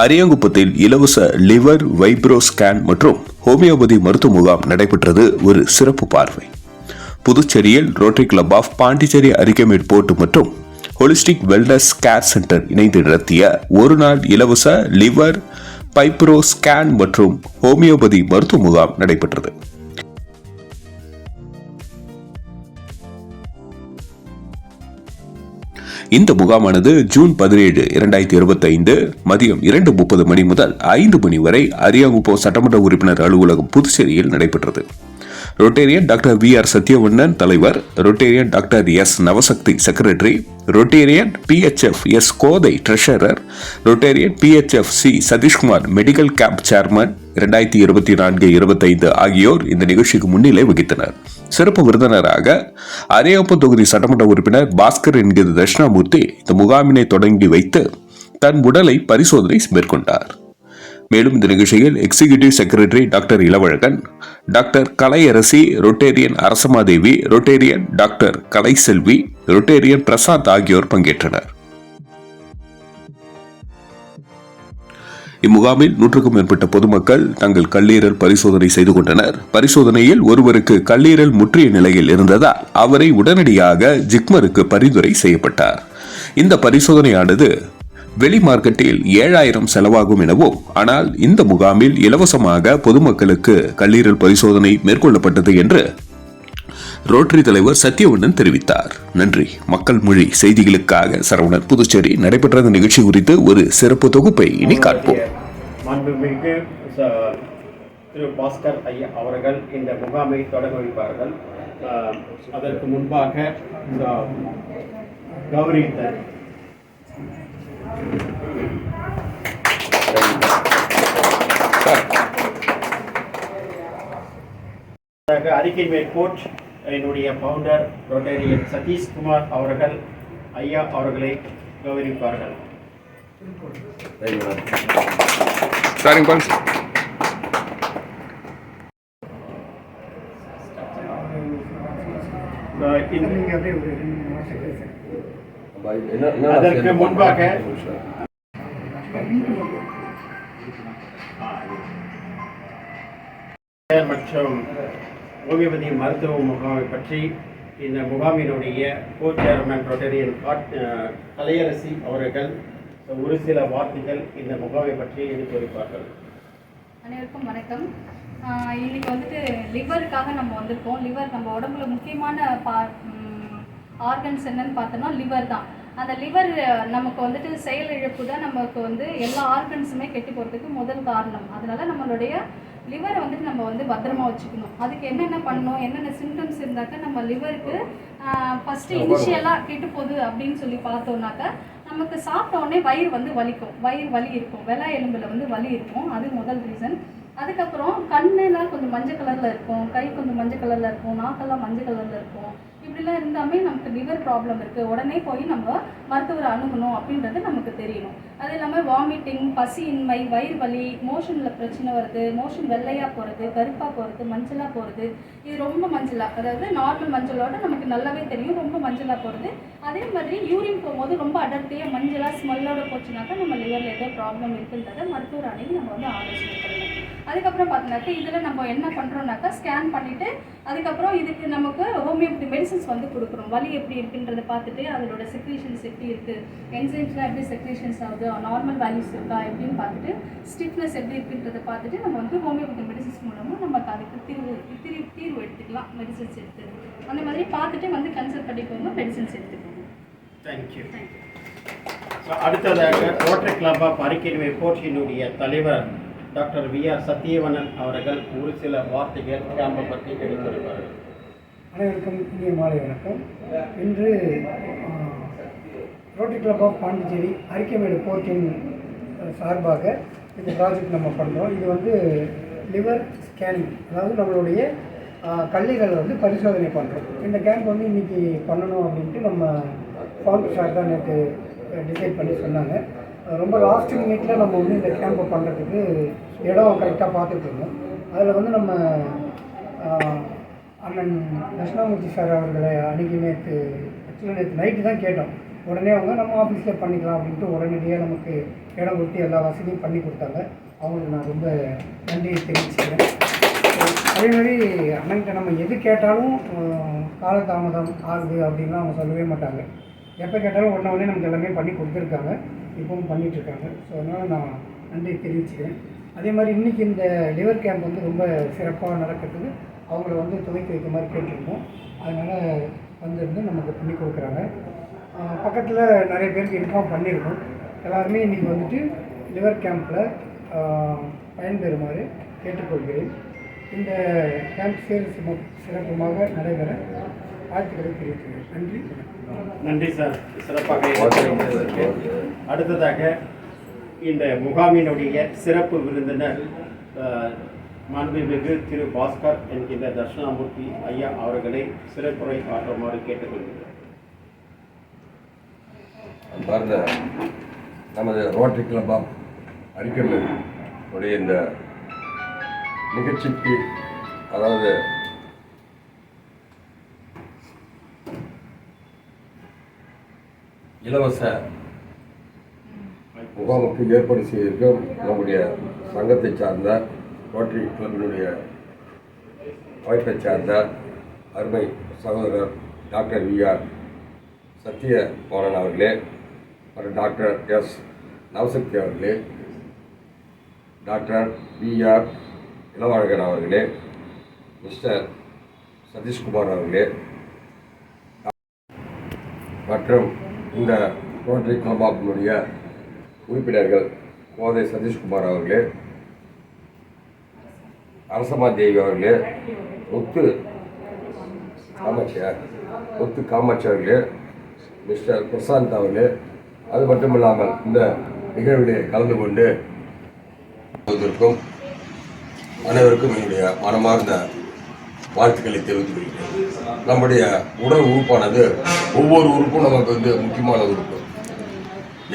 அரியாங்குப்பத்தில் இலவச liver vibro scan மற்றும் homeopathy மருத்துவ முகாம் நடைபெற்றது. ஒரு சிறப்பு பார்வை. புதுச்சேரியில் rotary club of Pondicherry Arikamedu port மற்றும் ஹோலிஸ்டிக் வெல்னஸ் கேர் சென்டர் இணைந்து நடத்திய ஒரு நாள் இலவச லிவர் வைப்ரோ ஸ்கேன் மற்றும் ஹோமியோபதி மருத்துவ முகாம் நடைபெற்றது. இந்த முகாமானது ஜூன் 17, 2025 மதியம் 2:30 மணி முதல் 5 மணி வரை அரியாங்குப்பம் சட்டமன்ற உறுப்பினர் அலுவலகம் புதுச்சேரியில் நடைபெற்றது. Rotarian doctor V R. சத்யவண்ணன் தலைவர், Rotarian doctor S. Navasakthi secretary, Rotarian PHF S. Kothai treasurer, Rotarian PHF C. Sathishkumar medical camp chairman 2024-25 ஆகியோர் இந்த நிகழ்ச்சிக்கு முன்னிலை வகித்தனர். சிறப்பு விருந்தினராக அரியாங்குப்பம் தொகுதி சட்டமன்ற உறுப்பினர் பாஸ்கர் என்கிற தட்சிணாமூர்த்தி இந்த முகாமினை தொடங்கி வைத்து தன் உடலை பரிசோதனை மேற்கொண்டார். மேலும் இந்த நிகழ்ச்சியில் executive secretary doctor Ilavazhagan, doctor Kalaiyarasi, rotarian Arasamadevi, rotarian doctor Kalaiselvi, rotarian Prasad ஆகியோர் பங்கேற்றனர். இம்முகாமில் 100க்கும் மேற்பட்ட பொதுமக்கள் தங்கள் கல்லீரல் பரிசோதனை செய்து கொண்டனர். பரிசோதனையில் ஒருவருக்கு கல்லீரல் முற்றிய நிலையில் இருந்ததால் அவரை உடனடியாக ஜிப்மருக்கு பரிந்துரை செய்யப்பட்டார். இந்த பரிசோதனையானது வெளி மார்க்கெட்டில் 7,000 செலவாகும் எனவும், ஆனால் இந்த முகாமில் இலவசமாக பொதுமக்களுக்கு கல்லீரல் பரிசோதனை மேற்கொள்ளப்பட்டது என்று ரோட்டரி தலைவர் சத்யவண்ணன் தெரிவித்தார். நன்றி. மக்கள் மொழி செய்திகளுக்காக சரவணன், புதுச்சேரி. நடைபெற்ற இந்த நிகழ்ச்சி குறித்து ஒரு சிறப்பு தொகுப்பை இனி காண்போம். மாண்புமிகு திரு பாஸ்கர் ஐயா அவர்கள் இந்த முகாமை தொடங்க வைப்பார்கள். அதற்கு முன்பாக கௌரித்தர் அறிக்கை மேற்கோட் என்னுடைய ஃபவுண்டர் ரொட்டேரியன் சதீஷ்குமார் அவர்கள் ஐயா அவர்களை கௌரவிப்பார்கள். அதற்கு முன்பாக மற்றும் ஹோமியோபதி மருத்துவ முகாமை பற்றி இந்த முகாமினுடைய கோ சேர்மன் ரொட்டேரியன் கலையரசி அவர்கள் ஒரு சில வார்த்தைகள் இந்த முகாமை பற்றி எடுத்துரைப்பார்கள். அனைவருக்கும் வணக்கம். இன்னைக்கு வந்துட்டு லிவருக்காக நம்ம வந்திருக்கோம். லிவர் நம்ம உடம்புல முக்கியமான ஆர்கன்ஸ் என்னன்னு பார்த்தோம்னா லிவர் தான். அந்த லிவர் நமக்கு வந்துட்டு செயலிழப்பு தான் நமக்கு வந்து எல்லா ஆர்கன்ஸுமே கெட்டு போகிறதுக்கு முதல் காரணம். அதனால நம்மளுடைய லிவரை வந்துட்டு நம்ம வந்து பத்திரமா வச்சுக்கணும். அதுக்கு என்னென்ன பண்ணணும், என்னென்ன சிம்டம்ஸ் இருந்தாக்க நம்ம லிவருக்கு ஃபஸ்ட்டு இனிஷியலாக கெட்டு போகுது அப்படின்னு சொல்லி பார்த்தோம்னாக்கா நமக்கு சாப்பிட்ட உடனே வயிறு வந்து வலிக்கும், வயிறு வலி இருக்கும், வெள்ளை எலும்பில் வந்து வலி இருக்கும். அது முதல் ரீசன். அதுக்கப்புறம் கண்ணெல்லாம் கொஞ்சம் மஞ்சள் கலரில் இருக்கும், கை கொஞ்சம் மஞ்சள் கலரில் இருக்கும், நாக்கெல்லாம் மஞ்சள் கலரில் இருக்கும். இப்படிலாம் இருந்தாமே நமக்கு லிவர் ப்ராப்ளம் இருக்குது, உடனே போய் நம்ம மருத்துவரை அணுகணும் அப்படின்றது நமக்கு தெரியணும். அது இல்லாமல் வாமிட்டிங், பசியின்மை, வயிறு வலி, மோஷனில் பிரச்சனை வருது, மோஷன் வெள்ளையாக போகிறது, கருப்பாக போகிறது, மஞ்சளாக போகிறது. இது ரொம்ப மஞ்சளாக, அதாவது நார்மல் மஞ்சளோட நமக்கு நல்லாவே தெரியும் ரொம்ப மஞ்சளாக போகிறது. அதே மாதிரி யூரின் போகும்போது ரொம்ப அடர்த்தியாக மஞ்சளாக ஸ்மெல்லோட போச்சுனாக்கா நம்ம லிவரில் ஏதோ ப்ராப்ளம் இருக்குன்றதை மருத்துவர் அணுகி நம்ம வந்து ஆலோசனை பண்ணணும். அதுக்கப்புறம் பார்த்தீங்கன்னாக்கா இதில் நம்ம என்ன பண்ணுறோம்னாக்கா ஸ்கேன் பண்ணிவிட்டு அதுக்கப்புறம் இதுக்கு நமக்கு ஹோமியோபதி மெடிசன்ஸ் வந்து கொடுக்குறோம். வலி எப்படி இருக்குன்றதை பார்த்துட்டு அதோட செக்ரீஷன்ஸ் எப்படி இருக்குது, என்சைம்ஸ்லாம் எப்படி செக்ரீஷன்ஸ் ஆகுது, நார்மல் வேல்யூஸ் இருக்கா எப்படின்னு பார்த்துட்டு, ஸ்டிஃப்னஸ் எப்படி இருக்குன்றதை பார்த்துட்டு நம்ம வந்து ஹோமியோபதி மெடிசன்ஸ் மூலமாக நமக்கு அதுக்கு தீர்வு எடுத்துக்கலாம். மெடிசன்ஸ் எடுத்து அந்த மாதிரி பார்த்துட்டு வந்து கன்சல்ட் பண்ணிக்கோங்க, மெடிசன்ஸ் எடுத்துக்கோங்க. தேங்க்யூ. அடுத்ததாக ரோட்டரி கிளப் ஆஃப் அரிக்கை போர்ட்டினுடைய தலைவர் டாக்டர் வி.ஆர். சத்யவண்ணன் அவர்கள் ஒரு சில வார்த்தைகள் கேம்பை பற்றி எடுத்துரைப்பார்கள். அனைவருக்கும் இந்திய மாலை வணக்கம். இன்று rotary club of Pondicherry Arikamedu போர்ட்டின் சார்பாக இந்த ப்ராஜெக்ட் நம்ம பண்ணுறோம். இது வந்து லிவர் ஸ்கேனிங், அதாவது நம்மளுடைய கல்லீரலை வந்து பரிசோதனை பண்ணுறோம். இந்த கேம்ப் வந்து இன்றைக்கி பண்ணணும் அப்படின்ட்டு நம்ம ஃபவுண்டர் சார் தான் நேற்று டிசைட் பண்ணி சொன்னாங்க. ரொம்ப லாஸ்ட் மினிட்டில் நம்ம வந்து இந்த கேம்பை பண்ணுறதுக்கு இடம் கரெக்டாக பார்த்துட்டு இருந்தோம். அதில் வந்து நம்ம அண்ணன் தட்சிணாமூர்த்தி சார் அவர்களை அன்றைக்கி நேற்று நைட்டு தான் கேட்டோம். உடனே அவங்க நம்ம ஆஃபீஸில் பண்ணிக்கலாம் அப்படின்ட்டு உடனடியாக நமக்கு இடம் கொடுத்து எல்லா வசதியும் பண்ணி கொடுத்தாங்க. அவங்களுக்கு நான் ரொம்ப நன்றியை தெரிவிச்சுக்கிறேன். அதே மாதிரி அண்ணன்கிட்ட நம்ம எது கேட்டாலும் காலதாமதம் ஆகுது அப்படின்லாம் அவங்க சொல்லவே மாட்டாங்க. எப்போ கேட்டாலும் உடனே நமக்கு எல்லாமே பண்ணி கொடுத்துருக்காங்க, இப்பவும் பண்ணிகிட்ருக்காங்க. ஸோ அதனால் நான் நன்றியை தெரிவிச்சுக்கிறேன். அதே மாதிரி இன்றைக்கி இந்த லிவர் கேம்ப் வந்து ரொம்ப சிறப்பாக நடக்கிறதுக்கு அவங்கள வந்து துவக்கி வைக்க மாதிரி கேட்டிருந்தோம். அதனால் வந்துருந்து நமக்கு பண்ணி கொடுக்குறாங்க. பக்கத்தில் நிறைய பேருக்கு இன்ஃபார்ம் பண்ணியிருக்கோம். எல்லாருமே இன்றைக்கி வந்துட்டு லிவர் கேம்பில் பயன்பெறுமாறு கேட்டுக்கொள்கிறேன். இந்த கேம்ப் சிறப்புமாக நடைபெற வாழ்த்துக்களை தெரிவிக்கிறேன். நன்றி. நன்றி சார், சிறப்பாக அடுத்ததாக இந்த முகாமினுடைய சிறப்பு விருந்தினர் மாண்புமிகு திரு பாஸ்கர் என்கின்ற தட்சிணாமூர்த்தி ஐயா அவர்களை சிறப்புரை ஆற்றுமாறு கேட்டுக்கொள்கிறேன். அன்பார்ந்த நமது ரோட்டரி கிளப் ஆஃப் அரிக்கம்பேடு உடைய இந்த நிகழ்ச்சிக்கு, அதாவது இலவச முகாமுக்கு ஏற்பாடு செய்திருக்கும் நம்முடைய சங்கத்தை சார்ந்த ரோட்டரி கிளப்பினுடைய வாய்ப்பை சார்ந்த அருமை சகோதரர் டாக்டர் விஆர் சத்யவாணன் அவர்களே, மற்றும் டாக்டர் எஸ் நவசக்தி அவர்களே, டாக்டர் விஆர் இளவழகன் அவர்களே, மிஸ்டர் சதீஷ்குமார் அவர்களே, மற்றும் இந்த ரோட்டரி கிளப் ஆஃபினுடைய உறுப்பினர்கள் கோதை சதீஷ்குமார் அவர்களே, அரசமா தேவி அவர்களே, முத்து காமாட்சி அவர்களே, மிஸ்டர் பிரசாந்த் அவர்களே, அது மட்டும் இல்லாமல் இந்த நிகழ்விலே கலந்து கொண்டு அனைவருக்கும் என்னுடைய மனமார்ந்த வாழ்த்துக்களை தெரிவித்துக் கொள்கிறேன். நம்முடைய உடல் உறுப்பானது ஒவ்வொரு உறுப்பும் நமக்கு வந்து முக்கியமான உறுப்பு.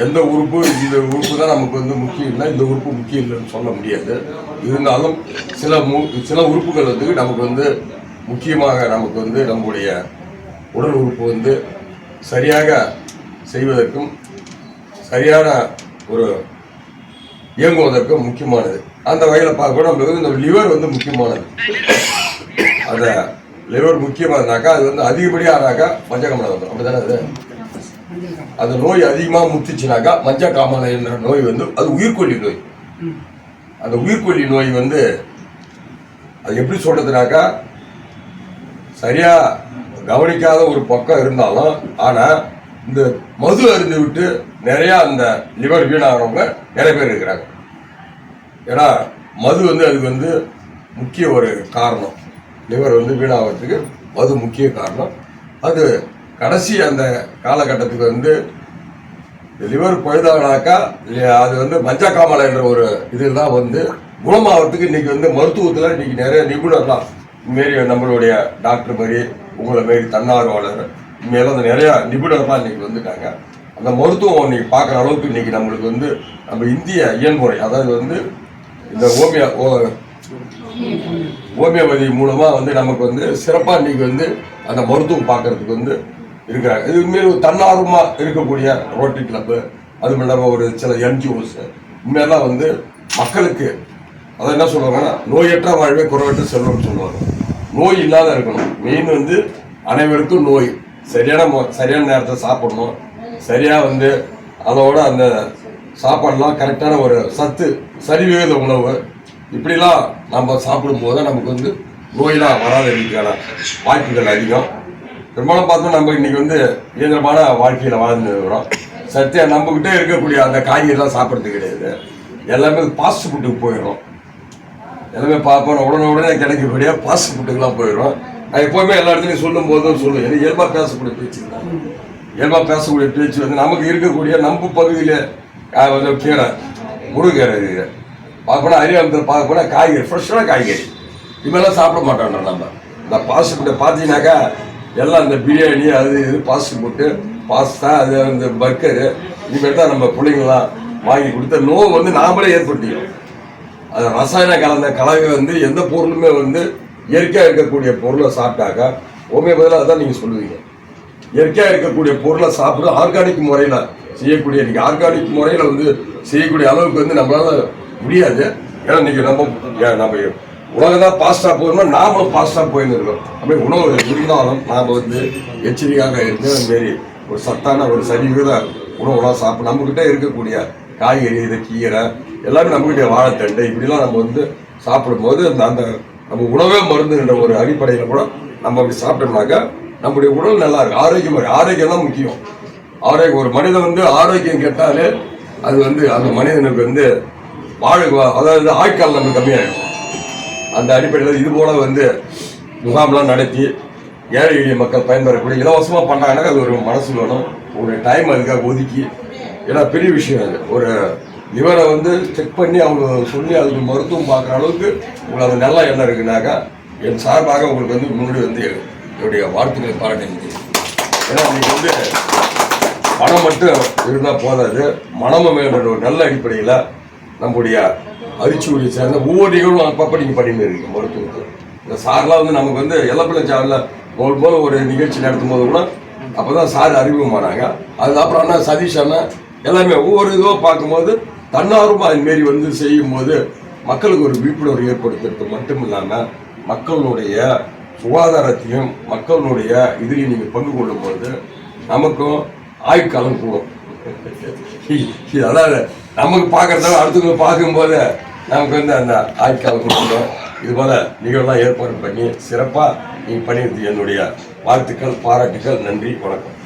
எந்த உறுப்பு இந்த உறுப்பு தான் நமக்கு வந்து முக்கியம் இல்லை, இந்த உறுப்பு முக்கியம் இல்லைன்னு சொல்ல முடியாது. இருந்தாலும் சில உறுப்புகள் வந்து நமக்கு வந்து முக்கியமாக நமக்கு வந்து நம்முடைய உடல் உறுப்பு வந்து சரியாக செய்வதற்கும் சரியான ஒரு இயங்குவதற்கும் முக்கியமானது. அந்த வகையில் பார்க்கணும், நமக்கு வந்து இந்த லிவர் வந்து முக்கியமானது. அந்த லிவர் முக்கியமானதுனாக்கா அது வந்து அதிகப்படியானாக்கா மஞ்சக்காமலை வந்துடும். அப்படி தானே அது? அந்த நோய் அதிகமாக முத்திச்சுனாக்கா மஞ்சக்காமலை என்ற நோய் வந்து அது உயிர்கொல்லி நோய். அந்த உயிர்கொல்லி நோய் வந்து அது எப்படி சொல்றதுனாக்கா, சரியா கவனிக்காத ஒரு பக்கம் இருந்தாலும், ஆனால் இந்த மது அருந்து விட்டு நிறையா அந்த லிவர் வீணாகிறவங்க நிறைய பேர் இருக்கிறாங்க. ஏன்னா மது வந்து அதுக்கு வந்து முக்கிய ஒரு காரணம். லிவர் வந்து வீணாகிறதுக்கு மது முக்கிய காரணம். அது கடைசி அந்த காலகட்டத்துக்கு வந்து லிவர் பழுதானாக்கா அது வந்து மஞ்சக்காமலை என்ற ஒரு இதில் தான் வந்து குணமாகிறதுக்கு இன்னைக்கு வந்து மருத்துவத்தில் இன்னைக்கு நிறைய நிபுணர்லாம் மாரி நம்மளுடைய டாக்டர் மாதிரி உங்களை மாரி தன்னார்வலர் இனிமேல் அந்த நிறையா நிபுணர்லாம் இன்னைக்கு வந்துட்டாங்க. அந்த மருத்துவம் இன்னைக்கு பார்க்குற அளவுக்கு இன்னைக்கு நம்மளுக்கு வந்து நம்ம இந்திய இயன்முறை, அதாவது வந்து இந்த ஹோமியோபதி மூலமாக வந்து நமக்கு வந்து சிறப்பாக இன்னைக்கு வந்து அந்த மருத்துவம் பார்க்கறதுக்கு வந்து இருக்கிறாங்க. இது உண்மையில தன்னார்வமாக இருக்கக்கூடிய ரோட்டரி கிளப்பு, அதுவும் இல்லாமல் ஒரு சில என்ஜிஓஸ் இனிமேலாம் வந்து மக்களுக்கு அதை என்ன சொல்லுவாங்கன்னா, நோயற்ற வாழ்வே குறைவற்ற செல்வம்னு சொல்லுவாங்க. நோய் இல்லாத இருக்கணும். மெயின் வந்து அனைவருக்கும் நோய் சரியான நேரத்தை சாப்பிடணும், சரியாக வந்து அதோட அந்த சாப்பாடெல்லாம் கரெக்டான ஒரு சத்து சரிவிகித உணவு இப்படிலாம் நம்ம சாப்பிடும்போது நமக்கு வந்து நோயெல்லாம் வராததுக்கான வாய்ப்புகள் அதிகம். பெரும்பாலும் பார்த்தோம் நம்ம இன்னைக்கு வந்து இயந்திரமான வாழ்க்கையில் வாழ்ந்து இருக்கிறோம். சத்தியா நம்மகிட்டே இருக்கக்கூடிய அந்த காய்கறிலாம் சாப்பிட்றது கிடையாது. எல்லாமே ஃபாஸ்ட் ஃபுட்டுக்கு போயிடும். எல்லாமே பார்ப்போம் உடனே கிடைக்கக்கூடிய ஃபாஸ்ட் ஃபுட்டுக்கெல்லாம் போயிடும். நான் எப்போவுமே எல்லா இடத்துலையும் சொல்லும் போதும் சொல்லுவேன், எனக்கு இயல்பாக பேசக்கூடிய பேச்சு தான். இயல்பாக பேசக்கூடிய பேச்சு வந்து நமக்கு இருக்கக்கூடிய நம்ம பகுதியில் வந்து கீரை, முருங்கீரை இருக்குது. பார்ப்போனா அரியாமத்தில் பார்க்க போனால் காய்கறி, ஃப்ரெஷ்ஷான காய்கறி இதுமாதிரிலாம் சாப்பிட மாட்டோம். நம்ம இந்த ஃபாஸ்ட் ஃபுட்டை பார்த்தீங்கன்னாக்கா எல்லாம் இந்த பிரியாணி அது இது ஃபாஸ்ட் ஃபுட்டு, பாஸ்தா, அது அந்த பர்கரு இதுமாரி தான் நம்ம பிள்ளைங்களாம் வாங்கி கொடுத்த நோய் வந்து நாமளே ஏற்படுத்திக்கிறோம். அது ரசாயன கலந்த கலவை வந்து எந்த பொருளுமே வந்து இயற்கையாக இருக்கக்கூடிய பொருளை சாப்பிட்டாக்கா ஹோமியோபதியில் அதான் நீங்கள் சொல்லுவீங்க. இயற்கையாக இருக்கக்கூடிய பொருளை சாப்பிட்டு ஆர்கானிக் முறையில் செய்யக்கூடிய, இன்னைக்கு ஆர்கானிக் முறையில் வந்து செய்யக்கூடிய அளவுக்கு வந்து நம்மளால முடியாது. ஏன்னா இன்னைக்கு நம்ம உலகம் தான் பாஸ்டாக போகணும்னா நாமளும் பாஸ்டாக போயின்னு இருக்கோம். அப்படியே உணவு இருந்தாலும் நாம் வந்து எச்சரிக்கையாக இருந்து அதுமாரி ஒரு சத்தான ஒரு சரிவித உணவுலாம் சாப்பிடும். நம்மக்கிட்ட இருக்கக்கூடிய காய்கறி, இது கீரை எல்லாமே நம்மகிட்ட வாழைத்தண்டை இப்படிலாம் நம்ம வந்து சாப்பிடும்போது அந்த நம்ம உணவே மருந்துன்ற ஒரு அடிப்படையில் கூட நம்ம அப்படி சாப்பிட்டோம்னாக்கா நம்முடைய உடல் நல்லா இருக்கும். ஆரோக்கியம் தான் முக்கியம். ஆரோக்கியம், ஒரு மனிதன் வந்து ஆரோக்கியம் கேட்டாலே அது வந்து அந்த மனிதனுக்கு வந்து அதாவது ஆட்கால் நம்ம கம்மியாகிடும். அந்த அடிப்படையில் இது போல வந்து முகாம்லாம் நடத்தி ஏழை எளிய மக்கள் பயன்பெறக்கூடிய இலவசமாக பண்ணாங்கன்னா அது ஒரு மனசு வேணும், ஒரு டைம் அதுக்காக ஒதுக்கி. ஏன்னா பெரிய விஷயம் அது. ஒரு லிவரை வந்து செக் பண்ணி அவங்க சொல்லி அதுக்கு மருத்துவம் பார்க்குற அளவுக்கு உங்களுக்கு அது நல்ல எண்ணம் இருக்குனாக்கா என் சார்பாக உங்களுக்கு வந்து முன்னாடி வந்து என்னுடைய வாழ்த்துக்களை பாராட்டு. ஏன்னா நீங்கள் வந்து பணம் மட்டும் இருந்தால் போதாது, மனமும் வேணுன்ற ஒரு நல்ல அடிப்படையில் நம்முடைய அரிச்சூரியை சேர்ந்த ஒவ்வொரு நிகழ்வும் அப்பப்போ நீங்கள் பண்ணிட்டு இருக்கீங்க மருத்துவத்துக்கு. இந்த சார்லாம் வந்து நமக்கு வந்து எல்லப்பிள்ளை சாரில் போல ஒரு நிகழ்ச்சி நடத்தும் போது கூட அப்போ தான் சார் அறிமுகமானாங்க. அதுக்கப்புறம் அண்ணா சதீஷ் அண்ணா எல்லாமே ஒவ்வொரு இதுவாக பார்க்கும்போது தன்னார்வமாக அதுமாரி வந்து செய்யும்போது மக்களுக்கு ஒரு விழிப்புணர்வு ஏற்படுத்துறது மட்டும் இல்லாமல் மக்களுடைய சுகாதாரத்தையும் மக்களுடைய இதிலையும் நீங்கள் பங்கு கொள்ளும்போது நமக்கும் ஆயுட்காலம் கூடும். அதாவது நமக்கு பார்க்கறதால அடுத்தவங்க பார்க்கும்போது நமக்கு வந்து அந்த ஆயுட்காலம் கொடுக்கணும். இது போல நிகழ்வுலாம் ஏற்பாடு பண்ணி சிறப்பாக நீங்கள் பண்ணியிருந்தீங்க. என்னுடைய வாழ்த்துக்கள், பாராட்டுக்கள், நன்றி, வணக்கம்.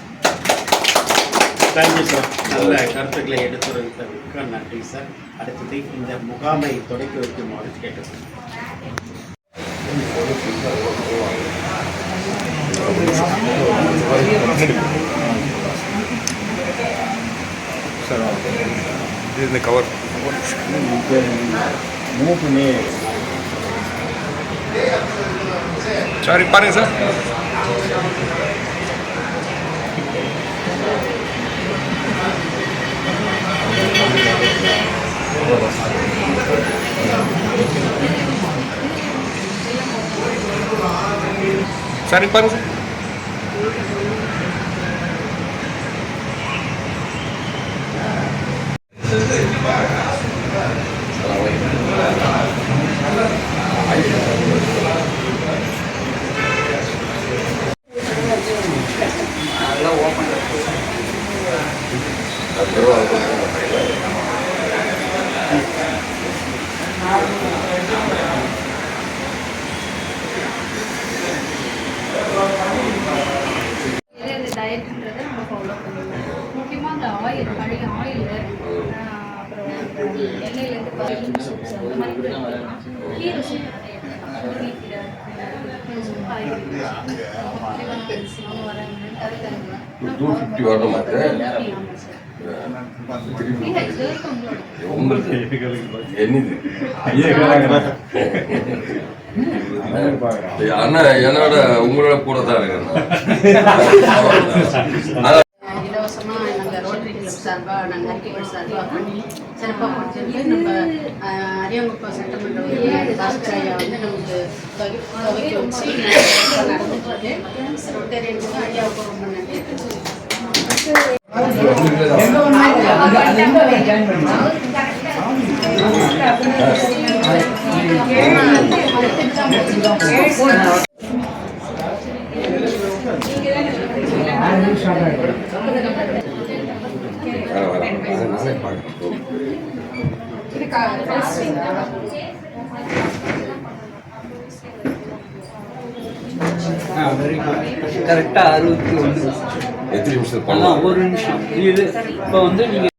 Thank you sir. நல்ல கருத்துக்களை எடுத்துரைத்ததற்கு நன்றி சார். அடுத்தது இந்த முகாமை தொடக்கி வைக்குமாறு கேட்டுக்கொள்கிறேன். இந்த கவர் சாரி பாருங்க சார். சாரி பாருங்க சார். டயட்ன்றதை நம்ம ஃபாலோ பண்ணணும். முக்கியமாக அந்த ஆயில், பழைய ஆயில், அப்புறம் எண்ணெயிலேருந்து பருப்பு சூப்ஸ் அந்த மாதிரி கூட எடுத்துக்கலாம். கீரை சூப் நிறைய எடுத்துக்கலாம். முருங்கைக்கீரை, காய்கறி, கருத்தரங்கு 250 வரணும். என்னது அண்ணா என்னோட உங்களோட கூட தான் இருக்கிறேன். இலவசமாக நாங்கள் ரோட்டரி கிளப் சார்பாக நாங்கள் அறிக்கைகள் சார்பாக பண்ணி சிறப்பாக கொடுத்துருக்கு. நம்ம அரியாங்குப்பம் சட்டமன்ற உறுப்பினர் பாஸ்கர் ஐயா வந்து நமக்கு துவக்கி வச்சு நடந்துட்டு இருக்கு. ரொட்டேரியன்ஸுக்கு ஐயாவுக்கு ரொம்ப நன்றி. கரெக்டாக 61 எத்தனை நிமிஷம் பண்ணலாம்? ஒரு நிமிஷம். இது இப்போ வந்து நீங்கள்